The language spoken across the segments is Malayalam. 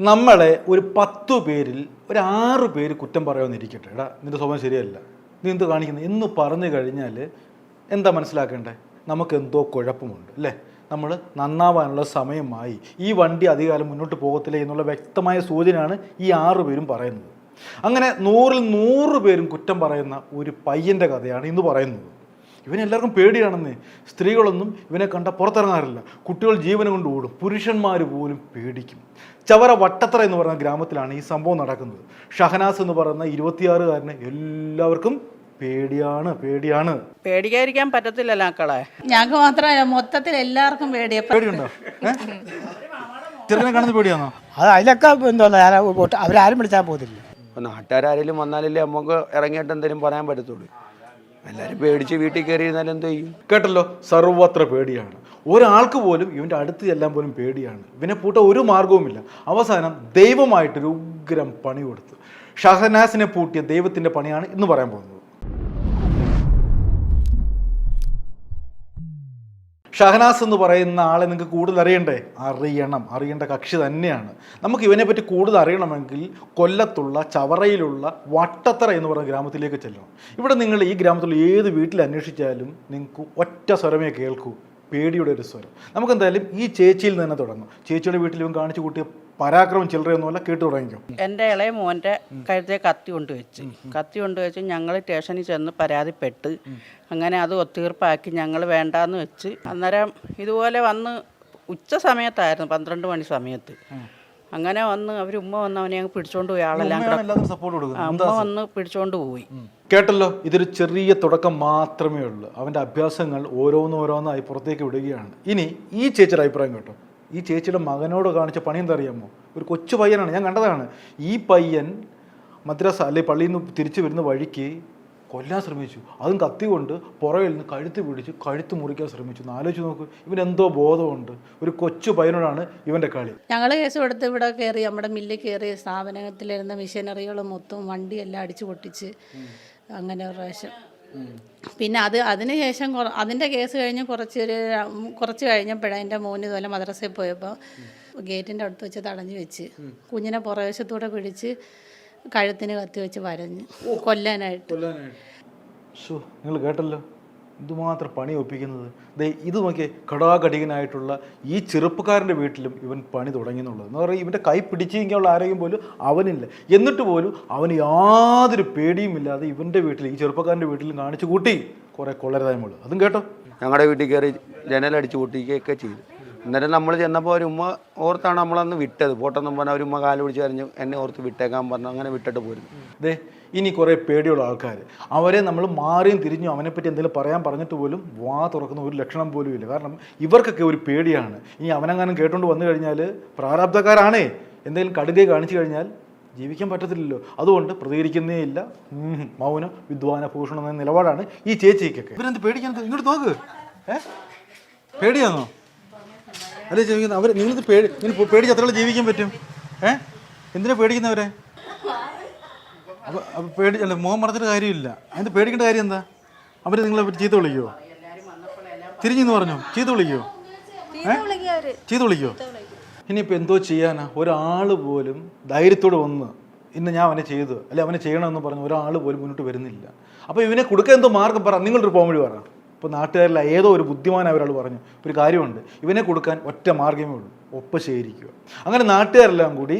നമ്മളെ ഒരു 10 പേരിൽ ഒരു 6 പേര് കുറ്റം പറയുമെന്നിരിക്കട്ടെ. എടാ നിന്റെ സ്വഭാവം ശരിയല്ല, നീ എന്ത് കാണിക്കുന്നത് എന്ന് പറഞ്ഞു കഴിഞ്ഞാൽ എന്താ മനസ്സിലാക്കേണ്ടേ? നമുക്ക് എന്തോ കുഴപ്പമുണ്ട് അല്ലേ? നമ്മൾ നന്നാവാനുള്ള സമയമായി, ഈ വണ്ടി അധികകാലം മുന്നോട്ട് പോകത്തില്ല എന്നുള്ള വ്യക്തമായ സൂചനയാണ് ഈ 6 പേരും പറയുന്നത്. അങ്ങനെ 100-ൽ 100 പേരും കുറ്റം പറയുന്ന ഒരു പയ്യൻ്റെ കഥയാണ് ഇന്ന് പറയുന്നത്. ഇവനെല്ലാവർക്കും പേടിയാണെന്നേ. സ്ത്രീകളൊന്നും ഇവനെ കണ്ടാൽ പുറത്തിറങ്ങാറില്ല. കുട്ടികൾ ജീവനം കൊണ്ട് ഓടും, പുരുഷന്മാർ പോലും പേടിക്കും. ചവറ വട്ടത്തറ എന്ന് പറയുന്ന ഗ്രാമത്തിലാണ് ഈ സംഭവം നടക്കുന്നത്. ഷഹനാസ് എന്ന് പറയുന്ന 26-കാരനെ എല്ലാവർക്കും പേടിയാണ്. പേടിക്കാതിരിക്കാൻ പറ്റത്തില്ലല്ലോ മക്കളെ. ഞങ്ങൾക്ക് മാത്രമല്ല, മൊത്തത്തിൽ എല്ലാവർക്കും പേടിയുണ്ടോ? ചെറുക്കനെ കാണുന്ന പേടിയാണോ? അത് അതിലൊക്കെ എന്തോ അവരാരും വിളിച്ചാൽ പോകത്തില്ല. നാട്ടുകാരെങ്കിലും വന്നാലല്ലേ നമുക്ക് ഇറങ്ങിയിട്ട് എന്തെങ്കിലും പറയാൻ പറ്റത്തുള്ളൂ. എല്ലാവരും പേടിച്ച് വീട്ടിൽ കയറിയിരുന്നാലും എന്ത് ചെയ്യും? കേട്ടല്ലോ, സർവത്ര പേടിയാണ്. ഒരാൾക്ക് പോലും ഇവൻ്റെ അടുത്ത് ചെല്ലാൻ പോലും പേടിയാണ്. ഇവനെ പൂട്ട ഒരു മാർഗവുമില്ല. അവസാനം ദൈവമായിട്ടൊരു ഉഗ്രം പണി കൊടുത്തു. ഷഹനാസിനെ പൂട്ടിയ ദൈവത്തിൻ്റെ പണിയാണ് ഇന്ന് പറയാൻ പോകുന്നത്. ഷഹനാസ് എന്ന് പറയുന്ന ആളെ നിങ്ങൾക്ക് കൂടുതൽ അറിയണ്ടേ? അറിയേണ്ട കക്ഷി തന്നെയാണ്. നമുക്ക് ഇവനെ പറ്റി കൂടുതൽ അറിയണമെങ്കിൽ കൊല്ലത്തുള്ള ചവറയിലുള്ള വട്ടത്തറ എന്ന് പറയുന്ന ഗ്രാമത്തിലേക്ക് ചെല്ലണം. ഇവിടെ നിങ്ങൾ ഈ ഗ്രാമത്തിലുള്ള ഏത് വീട്ടിൽ അന്വേഷിച്ചാലും നിങ്ങൾക്ക് ഒറ്റ സ്വരമേ കേൾക്കൂ, പേടിയുടെ ഒരു സ്വരം. നമുക്കെന്തായാലും ഈ ചേച്ചിയിൽ തന്നെ തുടങ്ങും. ചേച്ചിയുടെ വീട്ടിൽ ഇവൻ കാണിച്ചു കൂട്ടിയ പരാക്രമം ചില്ലറയൊന്നുമല്ല, കേട്ടു തുടങ്ങിക്കോ. എൻ്റെ ഇളയ മോൻ്റെ കഴുത്തെ കത്തി കൊണ്ടുവച്ച് ഞങ്ങൾ സ്റ്റേഷനിൽ ചെന്ന് പരാതിപ്പെട്ട് അങ്ങനെ അത് ഒത്തീർപ്പാക്കി ഞങ്ങൾ വേണ്ടാന്ന് വെച്ച്. അന്നേരം ഇതുപോലെ വന്ന് ഉച്ച സമയത്തായിരുന്നു, 12 മണി സമയത്ത്. അങ്ങനെ വന്ന് ഉമ്മ വന്ന് അവനെ അങ്ങ് പിടിച്ചോണ്ട് പോയി. ആളെല്ലാം ഉമ്മ വന്ന് പിടിച്ചോണ്ട് പോയി. കേട്ടല്ലോ, ഇതൊരു ചെറിയ തുടക്കം മാത്രമേ ഉള്ളൂ. അവൻ്റെ അഭ്യാസങ്ങൾ ഓരോന്നോരോന്നായി പുറത്തേക്ക് വിടുകയാണ്. ഇനി ഈ ചേച്ചിയുടെ അഭിപ്രായം കേട്ടോ. ഈ ചേച്ചിയുടെ മകനോട് കാണിച്ച പണി എന്താ അറിയാമോ? ഒരു കൊച്ചു പയ്യനാണ്, ഞാൻ കണ്ടതാണ്. ഈ പയ്യൻ മദ്രസ അല്ലെ പള്ളിയിൽ നിന്ന് തിരിച്ചു വരുന്ന വഴിക്ക് കൊല്ലാൻ ശ്രമിച്ചു. അതും കത്തി കൊണ്ട് പുറകിൽ നിന്ന് കഴുത്ത് പിടിച്ച് കഴുത്ത് മുറിക്കാൻ ശ്രമിച്ചു. ആലോചിച്ച് നോക്ക്, ഇവനെന്തോ ബോധമുണ്ട്. ഒരു കൊച്ചു പയ്യനോടാണ് ഇവൻ്റെ കളി. ഞങ്ങൾ കേസ് കൊടുത്ത് ഇവിടെ കയറി, നമ്മുടെ മില്ലിൽ കയറി സ്ഥാപനത്തിലിരുന്ന മിഷനറികൾ മൊത്തം വണ്ടിയെല്ലാം അടിച്ചു പൊട്ടിച്ച് അങ്ങനെ ഒരു പ്രാവശ്യം. പിന്നെ അതിന് ശേഷം അതിൻ്റെ കേസ് കഴിഞ്ഞ് കുറച്ച് കഴിഞ്ഞപ്പോഴാണ് എൻ്റെ മോന് ഇതുപോലെ മദ്രസയിൽ പോയപ്പോൾ ഗേറ്റിൻ്റെ അടുത്ത് വെച്ച് തടഞ്ഞു വെച്ച് കുഞ്ഞിനെ പുറവശത്തൂടെ പിടിച്ച് കഴുത്തിന് കത്തി വെച്ച് വരഞ്ഞ് കൊല്ലാനായിട്ട്. നിങ്ങൾ കേട്ടല്ലോ, ഇതുമാത്രം പണി ഒപ്പിക്കുന്നത്. ഇത് നോക്കിയേ, കടാകടികനായിട്ടുള്ള ഈ ചെറുപ്പക്കാരൻ്റെ വീട്ടിലും ഇവൻ പണി തുടങ്ങിയെന്നുള്ളത് എന്ന് പറയുക, ഇവൻ്റെ കൈ പിടിച്ചിരിക്കാനുള്ള ആരോഗ്യം പോലും അവനില്ല. എന്നിട്ട് പോലും അവന് യാതൊരു പേടിയുമില്ലാതെ ഇവൻ്റെ വീട്ടിൽ, ഈ ചെറുപ്പക്കാരൻ്റെ വീട്ടിലും കാണിച്ചു കൂട്ടി കുറേ കൊള്ളരുതായ്മകൾ. അതും കേട്ടോ, ഞങ്ങളുടെ വീട്ടിൽ കയറി ജനലടിച്ച് കൂട്ടിക്കുകയൊക്കെ ചെയ്തു. അന്നേരം നമ്മൾ ചെന്നപ്പോൾ ഒരു ഉമ്മ ഓർത്താണ് നമ്മളന്ന് വിട്ടത്. പോട്ടെന്നും പറഞ്ഞാൽ ഒരു ഉമ്മ കാല് പിടിച്ച് കരഞ്ഞു എന്നെ ഓർത്ത് വിട്ടേക്കാൻ പറഞ്ഞു. അങ്ങനെ വിട്ടിട്ട് പോയിരുന്നു. ഇനി കുറേ പേടിയുള്ള ആൾക്കാർ, അവരെ നമ്മൾ മാറിയും തിരിഞ്ഞും അവനെപ്പറ്റി എന്തെങ്കിലും പറയാൻ പറഞ്ഞിട്ട് പോലും വാ തുറക്കുന്ന ഒരു ലക്ഷണം പോലും ഇല്ല. കാരണം ഇവർക്കൊക്കെ ഒരു പേടിയാണ്. ഇനി അവനെങ്ങാനും കേട്ടുകൊണ്ട് വന്നു കഴിഞ്ഞാൽ പ്രാരാബ്ധക്കാരാണേ, എന്തെങ്കിലും കടുകை കാണിച്ചു കഴിഞ്ഞാൽ ജീവിക്കാൻ പറ്റത്തില്ലല്ലോ. അതുകൊണ്ട് പ്രതികരിക്കുന്നേ ഇല്ല. മൗനം വിദ്വാന ഭൂഷണം എന്ന നിലപാടാണ് ഈ ചേച്ചിക്കൊക്കെ. ഇവരെന്ത് പേടിക്കുന്നത്? ഇങ്ങോട്ട് നോക്ക്. പേടിയാണോ? അല്ലേ ജീവിക്കുന്നത് അവർ? നിങ്ങളിത് പേടിച്ച് എത്ര ജീവിക്കാൻ പറ്റും? എന്തിനാ പേടിക്കുന്നവരെ? അപ്പോൾ പേടിച്ചല്ല, മുഖം മറച്ചിട്ട് കാര്യമില്ല. അതിന് പേടിക്കേണ്ട കാര്യം എന്താ? അവർ നിങ്ങളെ പറ്റി ചീത്ത വിളിക്കുമോ? തിരിഞ്ഞെന്ന് പറഞ്ഞോ? ചീത്ത വിളിക്കുമോ? ചീത്ത വിളിക്കുമോ? ഇനിയിപ്പോൾ എന്തോ ചെയ്യാനാ? ഒരാൾ പോലും ധൈര്യത്തോടെ വന്ന് ഇന്ന് ഞാൻ അവനെ ചെയ്തു അല്ലെ അവനെ ചെയ്യണമെന്ന് പറഞ്ഞ് ഒരാൾ പോലും മുന്നോട്ട് വരുന്നില്ല. അപ്പോൾ ഇവനെ കൊടുക്കാൻ എന്തോ മാർഗം പറ, നിങ്ങളൊരു പോംവഴി പറ. ഇപ്പോൾ നാട്ടുകാരിൽ ഏതോ ഒരു ബുദ്ധിമാനായ ഒരാൾ പറഞ്ഞു ഒരു കാര്യമുണ്ട്, ഇവനെ കൊടുക്കാൻ ഒറ്റ മാർഗ്ഗമേ ഉള്ളൂ, ഒപ്പ് ശേഖരിക്കുക. അങ്ങനെ നാട്ടുകാരെല്ലാം കൂടി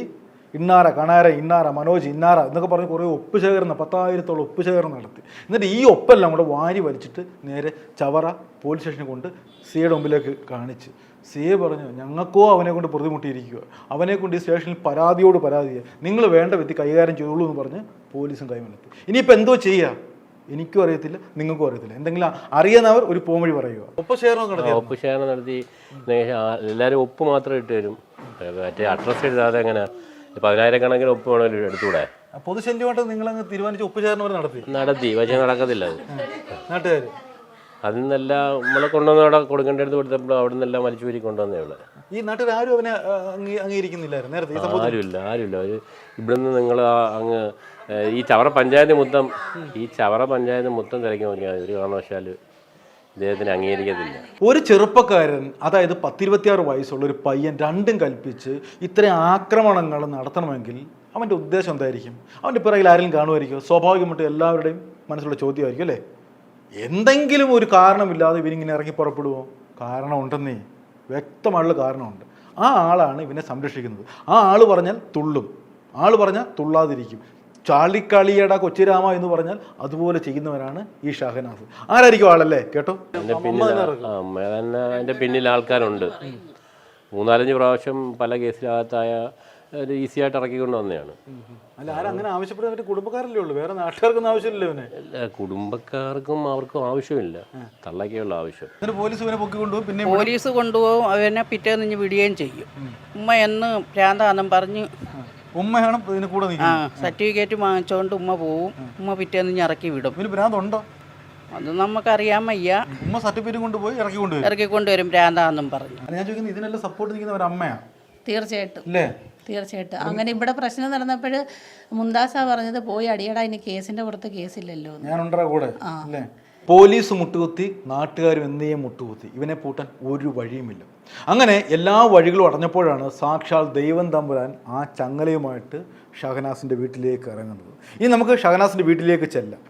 ഇന്നാര കണാര ഇന്നാര മനോജ് ഇന്നാര എന്നൊക്കെ പറഞ്ഞ് കുറേ ഒപ്പ് ശേഖരണം, 10,000-ഓളം ഒപ്പ് ശേഖരണം നടത്തി. എന്നിട്ട് ഈ ഒപ്പെല്ലാം കൂടെ വാരി വലിച്ചിട്ട് നേരെ ചവറ പോലീസ് സ്റ്റേഷനിൽ കൊണ്ട് സിയുടെ മുമ്പിലേക്ക് കാണിച്ച്. സിയെ പറഞ്ഞു, ഞങ്ങൾക്കോ അവനെ കൊണ്ട് പ്രതിമുട്ടിയിരിക്കുക, അവനെ കൊണ്ട് ഈ സ്റ്റേഷനിൽ പരാതിയോട് പരാതിയാണ്, നിങ്ങൾ വേണ്ട വ്യക്തി കൈകാര്യം ചെയ്തോളൂ എന്ന് പറഞ്ഞ് പോലീസും കൈമലത്തി. ഇനിയിപ്പോൾ എന്തോ ചെയ്യുക? എനിക്കും അറിയത്തില്ല, നിങ്ങൾക്കും അറിയത്തില്ല. എന്തെങ്കിലും അറിയുന്നവർ ഒരു പോംവഴി പറയുക. ഒപ്പ് ശേഖരണം നടത്തി എല്ലാവരും ഒപ്പ് മാത്രം ഇട്ട് തരും. മറ്റേ അഡ്രസ് എഴുതാതെ എങ്ങനെ 10,000 കണക്കിന് ഒപ്പ് വേണമെങ്കിലും എടുത്തുകൂടെ? പൊതുശല്യമായിട്ട് നിങ്ങളങ്ങ് തീരുമാനിച്ച് ഒപ്പ് ശേഖരണം നടത്തി, പക്ഷേ നടക്കത്തില്ല അത്. നാട്ടുകാർ അതിൽ നിന്നെല്ലാം നമ്മളെ കൊണ്ടുവന്ന് അവിടെ കൊടുക്കേണ്ടടുത്ത് കൊടുത്തപ്പോൾ അവിടെ നിന്നെല്ലാം വലിച്ചുവരി കൊണ്ടുവന്നേ ഉള്ളു. ഈ നാട്ടുകാർ ആരും അവനെ അംഗീകരിക്കുന്നില്ലായിരുന്നു നേരത്തെ? ആരുമില്ല. ഇവിടുന്ന് നിങ്ങൾ അങ്ങ് ഈ ചവറ പഞ്ചായത്ത് മൊത്തം തിരക്കി നോക്കിയാൽ ഒരു കാരണവശാൽ ഇദ്ദേഹത്തിന് അംഗീകരിക്കത്തില്ല. ഒരു ചെറുപ്പക്കാരൻ, അതായത് 10-26 വയസ്സുള്ള ഒരു പയ്യൻ രണ്ടും കൽപ്പിച്ച് ഇത്രയും ആക്രമണങ്ങൾ നടത്തണമെങ്കിൽ അവൻ്റെ ഉദ്ദേശം എന്തായിരിക്കും? അവൻ്റെ പിറകിൽ ആരെങ്കിലും കാണുമായിരിക്കും? സ്വാഭാവികമായിട്ടും എല്ലാവരുടെയും മനസ്സിലുള്ള ചോദ്യമായിരിക്കും അല്ലേ? എന്തെങ്കിലും ഒരു കാരണമില്ലാതെ ഇവനിങ്ങനെ ഇറങ്ങി പുറപ്പെടുമോ? കാരണമുണ്ടെന്നേ, വ്യക്തമായുള്ള കാരണമുണ്ട്. ആ ആളാണ് ഇവനെ സംരക്ഷിക്കുന്നത്. ആ ആൾ പറഞ്ഞാൽ തുള്ളും, ആൾ പറഞ്ഞാൽ തുള്ളാതിരിക്കും. ചാളിക്കളിയട കൊച്ചിരാമ എന്ന് പറഞ്ഞാൽ അതുപോലെ ചെയ്യുന്നവരാണ് ഈ ഷഹനാസ്. ആരായിരിക്കും ആളല്ലേ? കേട്ടോ, അമ്മ തന്നെ അതിൻ്റെ പിന്നിൽ ആൾക്കാരുണ്ട്. 3-4 പ്രാവശ്യം പല കേസിനകത്തായ ഒരു ഈസി ആയിട്ട് ഇറക്കിക്കൊണ്ട് വന്നതാണ്. അല്ല, ആരങ്ങനെ ആവശ്യപ്പെടുന്ന കുടുംബക്കാരല്ലേ ഉള്ളൂ, വേറെ നാട്ടുകാർക്കൊന്നും ആവശ്യമില്ല ഇവനെ. കുടുംബക്കാർക്കും അവർക്കും ആവശ്യമില്ല, തള്ളയ്ക്കുള്ള ആവശ്യം. പോലീസ് ഇവനെ പൊക്കി കൊണ്ടുപോകും, പിന്നെ പോലീസ് കൊണ്ടുപോകും, അവനെ പിറ്റേന്ന് വിടുകയും ചെയ്യും. ഉമ്മ എന്ന് ഭ്രാന്താന്നും പറഞ്ഞ് ഉമ്മയാണ് ഇതിന് കൂടെ സർട്ടിഫിക്കറ്റ് വാങ്ങിച്ചോണ്ട് ഉമ്മ പോവും. ഉമ്മ പിറ്റേന്ന് ഇറക്കി വിടും. ഇതിന് ഭ്രാന്തുണ്ടോ? അത് നമുക്കറിയാൻ വയ്യ. ഉമ്മ സർട്ടിഫിക്കറ്റ് കൊണ്ടുപോയി ഇറക്കിക്കൊണ്ടുവരും ഭ്രാന്താന്നും പറഞ്ഞു. ഞാൻ ചോദിക്കുന്നത്, ഇതിനെല്ലാം സപ്പോർട്ട് ചെയ്യുന്ന ഒരു അമ്മയാണ്. തീർച്ചയായിട്ടും അല്ലേ? തീർച്ചയായിട്ടും. അങ്ങനെ ഇവിടെ പ്രശ്നം നടന്നപ്പോൾ മുന്താസാ പറഞ്ഞത്, പോയി അടിയടാ, ഇനി കേസിന്റെ പുറത്ത് കേസില്ലല്ലോ. ഞാനുണ്ടാ കൂടെ അല്ലേ? പോലീസ് മുട്ടുകുത്തി, നാട്ടുകാരും എന്നേ മുട്ടുകുത്തി. ഇവനെ പൂട്ടാൻ ഒരു വഴിയുമില്ല. അങ്ങനെ എല്ലാ വഴികളും അടഞ്ഞപ്പോഴാണ് സാക്ഷാൽ ദൈവം തമ്പുരാൻ ആ ചങ്ങലയുമായിട്ട് ഷഹനാസിൻ്റെ വീട്ടിലേക്ക് ഇറങ്ങുന്നത്. ഇനി നമുക്ക് ഷഹനാസിൻ്റെ വീട്ടിലേക്ക് ചെല്ലാം.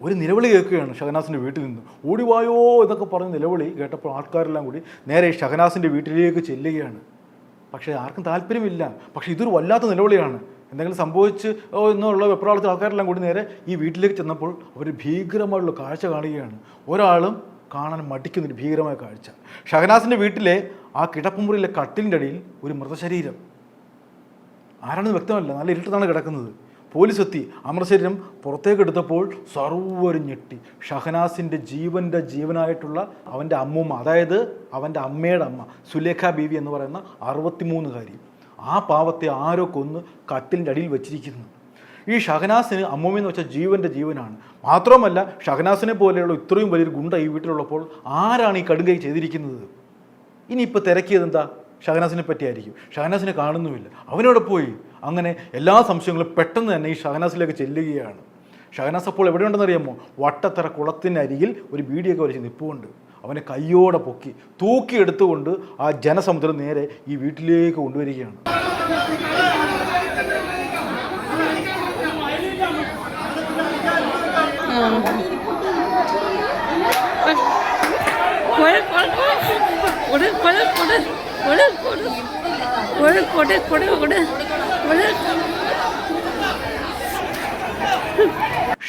ഒരു നിലവിളി കേൾക്കുകയാണ് ഷഹനാസിൻ്റെ വീട്ടിൽ നിന്ന്. ഓടിവായോ എന്നൊക്കെ പറഞ്ഞ് നിലവിളി കേട്ടപ്പോൾ ആൾക്കാരെല്ലാം കൂടി നേരെ ഷഹനാസിൻ്റെ വീട്ടിലേക്ക് ചെല്ലുകയാണ്. പക്ഷേ ആർക്കും താല്പര്യമില്ല. പക്ഷേ ഇതൊരു വല്ലാത്ത നിലവിളിയാണ്. എന്തെങ്കിലും സംഭവിച്ച് എന്നുള്ള വെപ്രാളത്തിൽ ആൾക്കാരെല്ലാം കൂടി നേരെ ഈ വീട്ടിലേക്ക് ചെന്നപ്പോൾ അവർ ഭീകരമായുള്ള കാഴ്ച കാണുകയാണ്. ഒരാളും കാണാൻ മടിക്കുന്നൊരു ഭീകരമായ കാഴ്ച. ഷഹനാസിൻ്റെ വീട്ടിലെ ആ കിടപ്പുമുറിയിലെ കട്ടിലിൻ്റെ അടിയിൽ ഒരു മൃതശരീരം. ആരാണെന്ന് വ്യക്തമല്ല, നല്ല ഇരുട്ടത്താണ് കിടക്കുന്നത്. പോലീസ് എത്തി ആ മൃതശരീരം പുറത്തേക്ക് എടുത്തപ്പോൾ സർവ്വരും ഞെട്ടി. ഷഹനാസിൻ്റെ ജീവനായിട്ടുള്ള അവൻ്റെ അമ്മൂമ്മ, അതായത് അവൻ്റെ അമ്മയുടെ അമ്മ സുലേഖ ബീവി എന്ന് പറയുന്ന 63-കാരി, ആ പാവത്തെ ആരോ കൊന്ന് കട്ടിലിൻ്റെ അടിയിൽ വെച്ചിരിക്കുന്നു. ഈ ഷഹനാസിന് അമ്മൂമ്മയെന്ന് വെച്ചാൽ ജീവനാണ്. മാത്രമല്ല ഷഹനാസിനെ പോലെയുള്ള ഇത്രയും വലിയൊരു ഗുണ്ട ഈ വീട്ടിലുള്ളപ്പോൾ ആരാണ് ഈ കടുങ്കൈ ചെയ്തിരിക്കുന്നത്? ഇനിയിപ്പോൾ തിരക്കിയത് എന്താ? ഷഹനാസിനെ പറ്റിയായിരിക്കും. ഷഹനാസിനെ കാണുന്നുമില്ല. അവനോട് പോയി. അങ്ങനെ എല്ലാ സംശയങ്ങളും പെട്ടെന്ന് തന്നെ ഈ ഷഹനാസിലേക്ക് ചെല്ലുകയാണ്. ഷഹനാസ് അപ്പോൾ എവിടെയുണ്ടെന്നറിയാമോ? വട്ടത്തറ കുളത്തിനരികിൽ ഒരു ബീഡിയൊക്കെ വലിച്ച് നിൽപ്പുകൊണ്ട് അവനെ കയ്യോടെ പൊക്കി തൂക്കിയെടുത്തുകൊണ്ട് ആ ജനസമുദ്രം നേരെ ഈ വീട്ടിലേക്ക് കൊണ്ടുവരികയാണ്.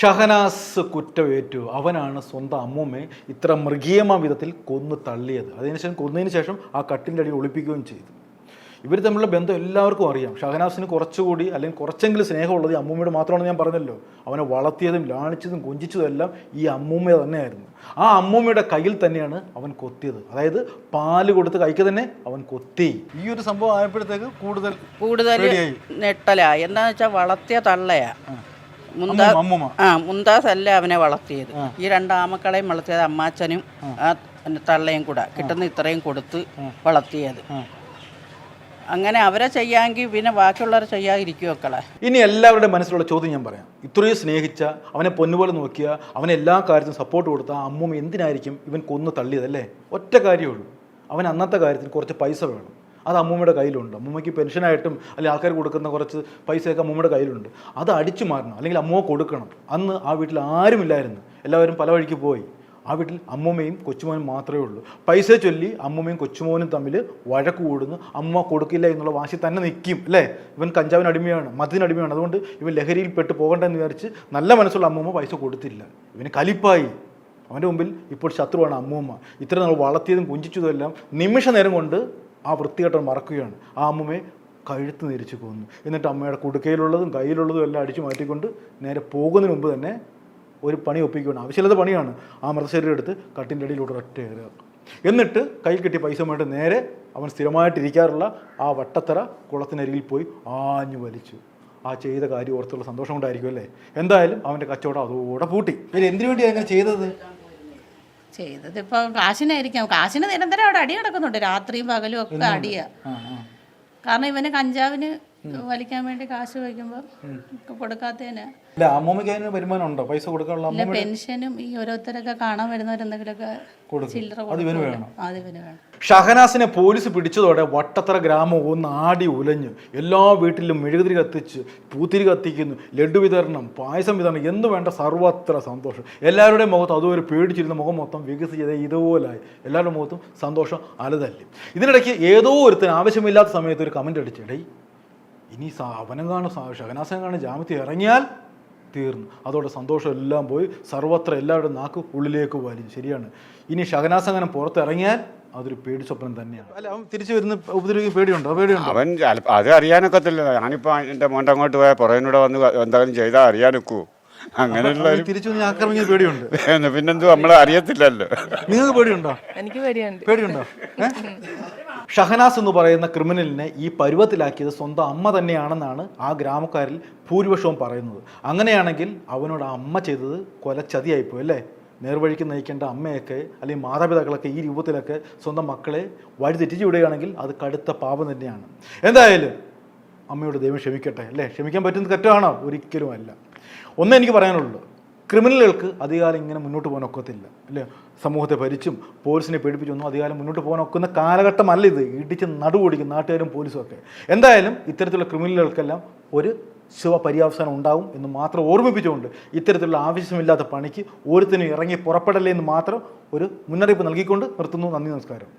ഷഹനാസ് കുറ്റമേറ്റു. അവനാണ് സ്വന്തം അമ്മൂമ്മയെ ഇത്ര മൃഗീയമായ വിധത്തിൽ കൊന്നു തള്ളിയത്. കൊന്നതിന് ശേഷം ആ കട്ടിൻ്റെ അടിയിൽ ഒളിപ്പിക്കുകയും ചെയ്തു. ഇവർ തമ്മിലുള്ള ബന്ധം എല്ലാവർക്കും അറിയാം. ഷഹനാസിന് കുറച്ചുകൂടി അല്ലെങ്കിൽ കുറച്ചെങ്കിലും സ്നേഹമുള്ളത് ഈ അമ്മൂമ്മയോട് മാത്രമാണെന്ന് ഞാൻ പറഞ്ഞല്ലോ. അവനെ വളർത്തിയതും ലാളിച്ചതും കൊഞ്ചിച്ചതും എല്ലാം ഈ അമ്മൂമ്മ തന്നെയായിരുന്നു. ആ അമ്മൂമ്മയുടെ കയ്യിൽ തന്നെയാണ് അവൻ കൊത്തിയത്. അതായത് പാല് കൊടുത്ത് കൈക്ക് തന്നെ അവൻ കൊത്തി. ഈ ഒരു സംഭവം ആയപ്പോഴത്തേക്ക് കൂടുതൽ നെട്ടലായി. എന്താണെന്ന് വെച്ചാൽ വളർത്തിയ തള്ളയാ മുന്താസ് അല്ല അവനെ വളർത്തിയത്. ഈ 2 ആമക്കളെയും വളർത്തിയത് അമ്മാച്ചനും ആ തള്ളയും കൂടെ കിട്ടുന്ന ഇത്രയും കൊടുത്ത് വളർത്തിയത്. അങ്ങനെ അവരെ ചെയ്യാമെങ്കിൽ പിന്നെ ബാക്കിയുള്ളവരെ ചെയ്യാതിരിക്കും മക്കളെ. ഇനി എല്ലാവരുടെ മനസ്സിലുള്ള ചോദ്യം ഞാൻ പറയാം. ഇത്രയും സ്നേഹിച്ച, അവനെ പൊന്നുപോലെ നോക്കിയ, അവനെ എല്ലാ കാര്യത്തിനും സപ്പോർട്ട് കൊടുത്ത ആ അമ്മൂമ്മ എന്തിനായിരിക്കും ഇവൻ കൊന്നു തള്ളിയതല്ലേ? ഒറ്റ കാര്യമുള്ളൂ, അവൻ അന്നത്തെ കാര്യത്തിന് കുറച്ച് പൈസ വേണം. അത് അമ്മൂമ്മയുടെ കയ്യിലുണ്ട്. അമ്മൂമ്മയ്ക്ക് പെൻഷനായിട്ടും അല്ലെങ്കിൽ ആൾക്കാർ കൊടുക്കുന്ന കുറച്ച് പൈസയൊക്കെ അമ്മൂമ്മയുടെ കയ്യിലുണ്ട്. അത് അടിച്ചു മാറണം, അല്ലെങ്കിൽ അമ്മൂമ്മ കൊടുക്കണം. അന്ന് ആ വീട്ടിൽ ആരുമില്ലായിരുന്നു, എല്ലാവരും പല വഴിക്ക് പോയി. ആ വീട്ടിൽ അമ്മൂമ്മയും കൊച്ചുമോനും മാത്രമേ ഉള്ളൂ. പൈസ ചൊല്ലി അമ്മൂമ്മയും കൊച്ചുമോനും തമ്മിൽ വഴക്ക് കൂടുന്നു. അമ്മ കൊടുക്കില്ല എന്നുള്ള വാശി തന്നെ നിൽക്കും അല്ലേ? ഇവൻ കഞ്ചാവിന് അടിമയാണ്, മദ്യത്തിന് അടിമയാണ്. അതുകൊണ്ട് ഇവൻ ലഹരിയിൽ പെട്ട് പോകണ്ടെന്ന് വിചാരിച്ച് നല്ല മനസ്സുള്ള അമ്മൂമ്മ പൈസ കൊടുത്തില്ല. ഇവന് കലിപ്പായി. അവൻ്റെ മുമ്പിൽ ഇപ്പോൾ ശത്രുവാണ് അമ്മൂമ്മ. ഇത്ര നാൾ വളർത്തിയതും കുഞ്ചിച്ചതും എല്ലാം നിമിഷ നേരം കൊണ്ട് ആ വൃത്തികെട്ടൻ മറക്കുകയാണ്. ആ അമ്മൂമ്മയെ കഴുത്ത് നെരിച്ച് കൊന്നു. എന്നിട്ട് അമ്മയുടെ കുടുക്കയിലുള്ളതും കയ്യിലുള്ളതും എല്ലാം അടിച്ചു മാറ്റിക്കൊണ്ട് നേരെ പോകുന്നതിന് മുമ്പ് തന്നെ ഒരു പണി ഒപ്പിക്കുകയാണ്. ആവശ്യമില്ലാത്ത പണിയാണ്. ആ മൃതശരീരം എടുത്ത് കട്ടിൻ്റെ അടിയിലൂടെ ഒറ്റ കയറുക. എന്നിട്ട് കയ്യിൽ കിട്ടിയ പൈസ വേണ്ടി നേരെ അവൻ സ്ഥിരമായിട്ടിരിക്കാറുള്ള ആ വട്ടത്തറ കുളത്തിനരികിൽ പോയി ആഞ്ഞു വലിച്ചു. ആ ചെയ്ത കാര്യം ഓർത്തുള്ള സന്തോഷം കൊണ്ടായിരിക്കും അല്ലേ? എന്തായാലും അവൻ്റെ കച്ചവടം അതോടെ പൂട്ടി. പിന്നെ എന്തിനു വേണ്ടിയാണ് അങ്ങനെ ചെയ്തത്? ഇപ്പം കാശിനായിരിക്കാം. കാശിന് നിരന്തരം അവിടെ അടി നടക്കുന്നുണ്ട്, രാത്രിയും പകലും ഒക്കെ അടിയാ. കാരണം ഇവന് കഞ്ചാവിന് വലിക്കാൻ വേണ്ടി കാശ് വയ്ക്കുമ്പോൾ കൊടുക്കാത്തതിന്. അല്ല അമ്മൂമ്മയ്ക്ക് അതിന് വരുമാനം ഉണ്ടോ? പൈസ കൊടുക്കാനുള്ള ഇല്ല, പെൻഷനും ഈ ഓരോരുത്തരൊക്കെ കാണാൻ വരുന്നവരെന്തെങ്കിലുമൊക്കെ ചില്ലറ അത് ഇവന് വേണം. അതിന് വേണം. ഷഹനാസിനെ പോലീസ് പിടിച്ചതോടെ വട്ടത്തറ ഗ്രാമം ഒന്ന് ആടി ഉലഞ്ഞു. എല്ലാ വീട്ടിലും മെഴുകുതിരി കത്തിച്ച് പൂത്തിരി കത്തിക്കുന്നു, ലഡു വിതരണം, പായസം വിതരണം എന്ന് വേണ്ട സർവത്ര സന്തോഷം. എല്ലാവരുടെയും മുഖത്ത് അതുവരെ പേടിച്ചിരുന്ന മുഖം മൊത്തം വികസിച്ചത് ഇതുപോലായി. എല്ലാവരുടെ മുഖത്തും സന്തോഷം അലതല്ലി. ഇതിനിടയ്ക്ക് ഏതോ ഒരുത്തിന് ആവശ്യമില്ലാത്ത സമയത്ത് ഒരു കമൻ്റ് അടിച്ചിടേ, ഇനി അവനം കാണും ഷഹനാസിനെ കാണും ജാമ്യത്തിൽ ഇറങ്ങിയാൽ തീർന്നു. അതോടെ സന്തോഷം എല്ലാം പോയി. സർവത്ര എല്ലാവരുടെയും നാക്ക് ഉള്ളിലേക്ക് വലിഞ്ഞു. ശരിയാണ്, ഇനി ഷഹനാസ് അങ്ങനെ പുറത്തിറങ്ങിയാൽ അതൊരു പേടി സ്വപ്നം തന്നെയാണ്. അല്ല അവൻ തിരിച്ചു വരുന്ന ഉപദ്രവിക്ക് പേടിയുണ്ടോ? അവൻ അത് അറിയാനൊക്കത്തില്ല. ഞാനിപ്പോൾ എൻ്റെ മോൻ്റെ അങ്ങോട്ട് പോയാൽ പുറകിനൂടെ വന്ന് എന്തെങ്കിലും ചെയ്താൽ അറിയാനൊക്കൂ. അങ്ങനെയുള്ള തിരിച്ചു ആക്രമിക്കുന്ന പേടിയുണ്ട്. പിന്നെന്തോ നമ്മൾ അറിയത്തില്ലല്ലോ. നിങ്ങൾക്ക് പേടിയുണ്ടോ? എനിക്ക് പേടിയുണ്ട്. പേടിയുണ്ടോ? ഷഹനാസ് എന്ന് പറയുന്ന ക്രിമിനലിനെ ഈ പരുവത്തിലാക്കിയത് സ്വന്തം അമ്മ തന്നെയാണെന്നാണ് ആ ഗ്രാമക്കാരിൽ ഭൂരിപക്ഷവും പറയുന്നത്. അങ്ങനെയാണെങ്കിൽ അവനോട് അമ്മ ചെയ്തത് കൊലച്ചതിയായിപ്പോയി അല്ലേ? നേർവഴിക്ക് നയിക്കേണ്ട അമ്മയൊക്കെ അല്ലെങ്കിൽ മാതാപിതാക്കളൊക്കെ ഈ രൂപത്തിലൊക്കെ സ്വന്തം മക്കളെ വഴിതെറ്റിച്ച് വിടുകയാണെങ്കിൽ അത് കടുത്ത പാപം തന്നെയാണ്. എന്തായാലും അമ്മയോട് ദൈവം ക്ഷമിക്കട്ടെ അല്ലേ? ക്ഷമിക്കാൻ പറ്റുന്ന തെറ്റാണോ? ഒരിക്കലും അല്ല. ഒന്നേ എനിക്ക് പറയാനുള്ളൂ, ക്രിമിനലുകൾക്ക് അധികാലം ഇങ്ങനെ മുന്നോട്ട് പോകാൻ ഒക്കത്തില്ല അല്ലേ? സമൂഹത്തെ ഭരിച്ചും പോലീസിനെ പേടിപ്പിച്ചൊന്നും അധികാലം മുന്നോട്ട് പോകാൻ ഒക്കുന്ന കാലഘട്ടമല്ല ഇത്. ഇടിച്ച് നടുവോടിക്കും നാട്ടുകാരും പോലീസും ഒക്കെ. എന്തായാലും ഇത്തരത്തിലുള്ള ക്രിമിനലുകൾക്കെല്ലാം ഒരു ശുഭപര്യാവസാനം ഉണ്ടാവും എന്ന് മാത്രം ഓർമ്മിപ്പിച്ചുകൊണ്ട് ഇത്തരത്തിലുള്ള ആവശ്യമില്ലാത്ത പണിക്ക് ഒരുത്തിനും ഇറങ്ങി പുറപ്പെടല്ലേ എന്ന് മാത്രം ഒരു മുന്നറിയിപ്പ് നൽകിക്കൊണ്ട് നിർത്തുന്നു. നന്ദി, നമസ്കാരം.